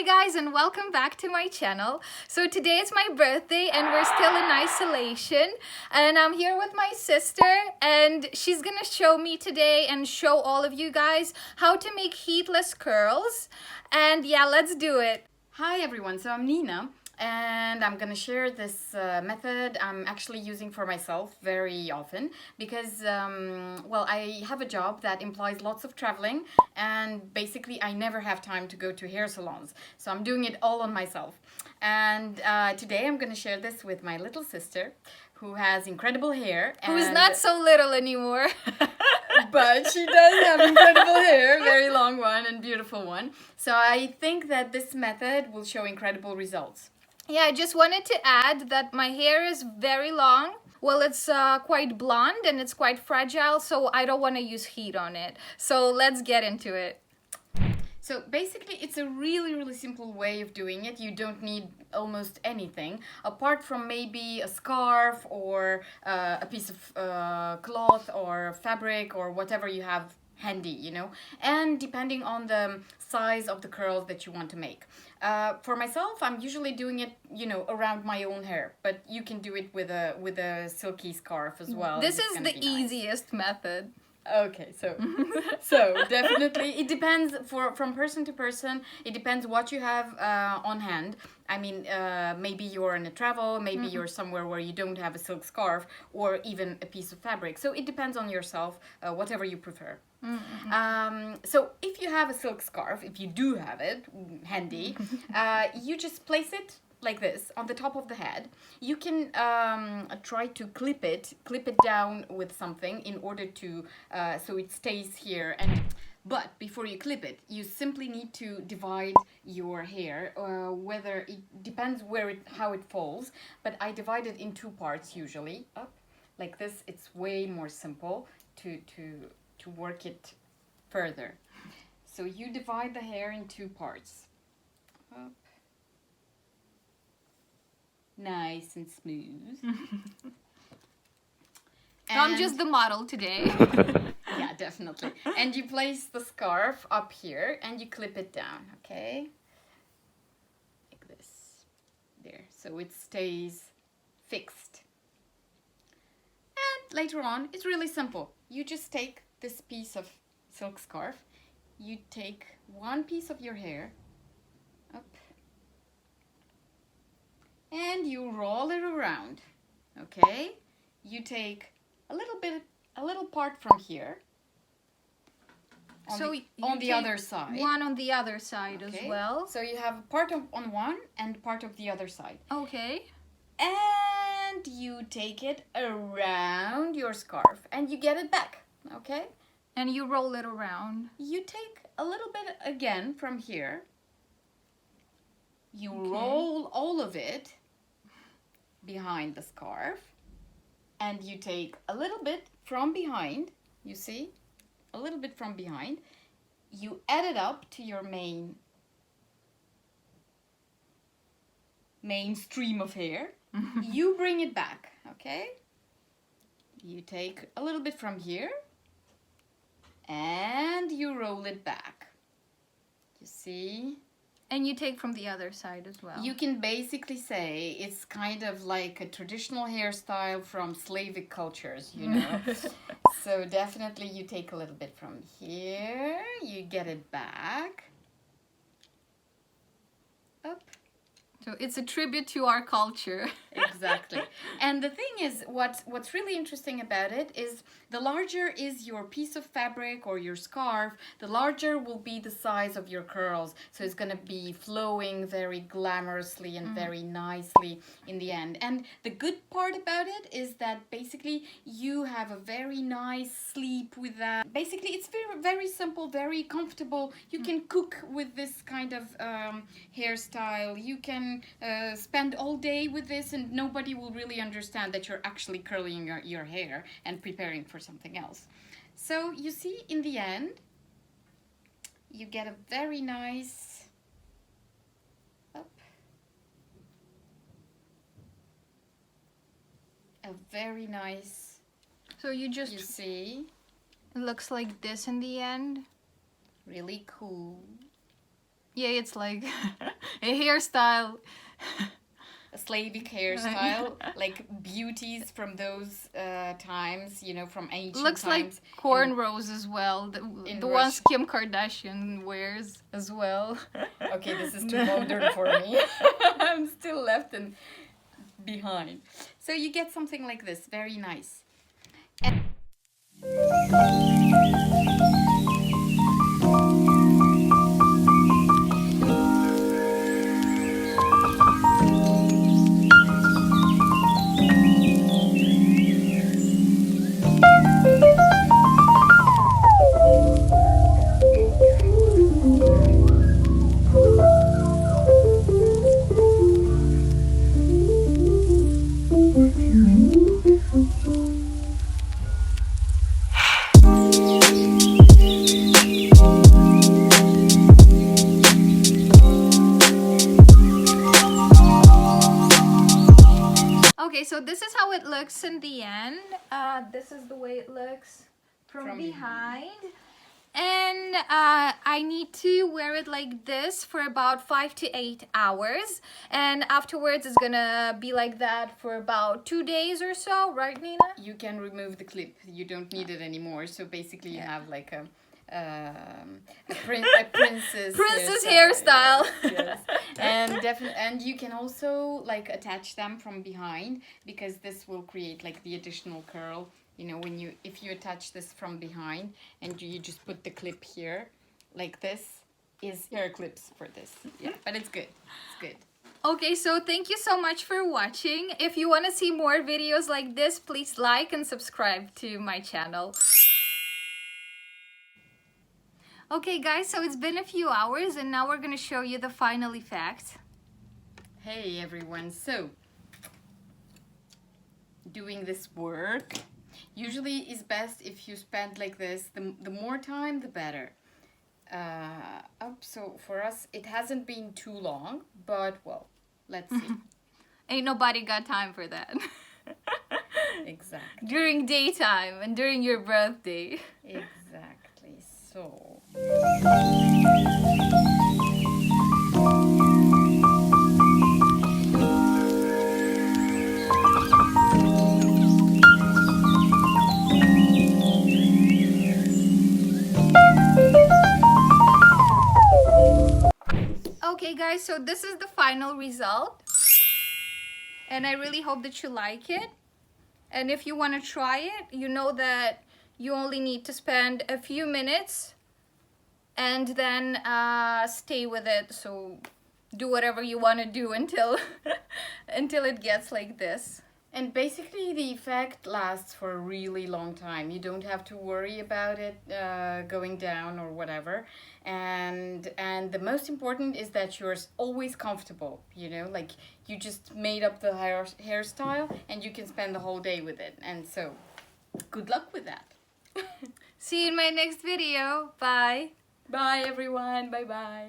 Hey guys, and welcome back to my channel. So today is my birthday and we're still in isolation, and I'm here with my sister and she's gonna show me today and show all of you guys how to make heatless curls. And yeah, let's do it. Hi everyone, so I'm Nina and I'm gonna share this method I'm actually using for myself very often because well, I have a job that implies lots of traveling and basically I never have time to go to hair salons, so I'm doing it all on myself. And today I'm gonna share this with my little sister who has incredible hair and Who's not so little anymore. but she does have incredible hair, very long one and beautiful one. So I think that this method will show incredible results. Yeah, I just wanted to add that my hair is very long. Well, it's quite blonde and it's quite fragile, so I don't want to use heat on it. So let's get into it. So basically it's a really simple way of doing it. You don't need almost anything apart from maybe a scarf or a piece of cloth or fabric or whatever you have handy, you know, and depending on the size of the curls that you want to make. For myself, I'm usually doing it, you know, around my own hair, but you can do it with a silky scarf as well. This is the easiest method. Okay, so definitely it depends from person to person. It depends what you have on hand. I mean, maybe you're in a travel, maybe you're somewhere where you don't have a silk scarf or even a piece of fabric. So it depends on yourself, whatever you prefer. So if you have a silk scarf, if you do have it handy, you just place it like this on the top of the head. You can try to clip it down with something in order to so it stays here. But before you clip it, you simply need to divide your hair, whether it depends how it falls, but I divide it in two parts usually. Up like this, it's way more simple to work it further. So you divide the hair in two parts. Up. Nice and smooth. I'm just the model today. Yeah, definitely. And you place the scarf up here and you clip it down, okay? Like this. There. So it stays fixed. And later on, it's really simple. You just take this piece of silk scarf. You take one piece of your hair up and you roll it around, okay? You take a little part from here on the other side. One on the other side, okay, as well. So you have part on one and part of the other side. Okay. And you take it around your scarf and you get it back, okay? And you roll it around. You take a little bit again from here. You roll all of it behind the scarf. And you take a little bit from behind, you see? A little bit from behind. You add it up to your main stream of hair. You bring it back, okay? You take a little bit from here and you roll it back. You see? And you take from the other side as well. You can basically say it's kind of like a traditional hairstyle from Slavic cultures, you know. So definitely you take a little bit from here, you get it back. Up. So it's a tribute to our culture. Exactly. And the thing is, what's really interesting about it is the larger is your piece of fabric or your scarf, the larger will be the size of your curls. So it's going to be flowing very glamorously and very nicely in the end. And the good part about it is that basically you have a very nice sleep with that. Basically it's very simple, very comfortable. You can cook with this kind of hairstyle. You can spend all day with this and nobody will really understand that you're actually curling your hair and preparing for something else. So you see, in the end, you get a very nice So you see, it looks like this in the end. really cool. Yeah, it's like A hairstyle. A Slavic hairstyle, like beauties from those times, you know, from ancient Looks like times. cornrows as well. The ones Kim Kardashian wears as well. Okay, this is too modern for me. I'm still left and behind. So you get something like this, very nice. Okay, so this is how it looks in the end. This is the way it looks from behind. And I need to wear it like this for about 5 to 8 hours. And afterwards it's gonna be like that for about 2 days or so, right, Nina? You can remove the clip. You don't need it anymore. So basically you have like a princess hairstyle. Yes. And you can also like attach them from behind, because this will create like the additional curl. You know, if you attach this from behind and you just put the clip here, like this is hair clips for this. Yeah, but it's good. It's good. Okay, so thank you so much for watching. If you want to see more videos like this, please like and subscribe to my channel. Okay guys, so it's been a few hours and now we're gonna show you the final effect. Hey everyone, so doing this work usually is best if you spend like this. The more time, the better. So for us, it hasn't been too long, but well, let's see. Ain't nobody got time for that. Exactly. During daytime and during your birthday. Exactly, so... Okay guys, so this is the final result. And I really hope that you like it. And if you want to try it, you know that you only need to spend a few minutes and then stay with it. So do whatever you want to do until until it gets like this. And basically the effect lasts for a really long time. You don't have to worry about it going down or whatever. And the most important is that you're always comfortable, you know, like you just made up the hairstyle and you can spend the whole day with it. And so good luck with that. See you in my next video. Bye. Bye everyone. Bye bye.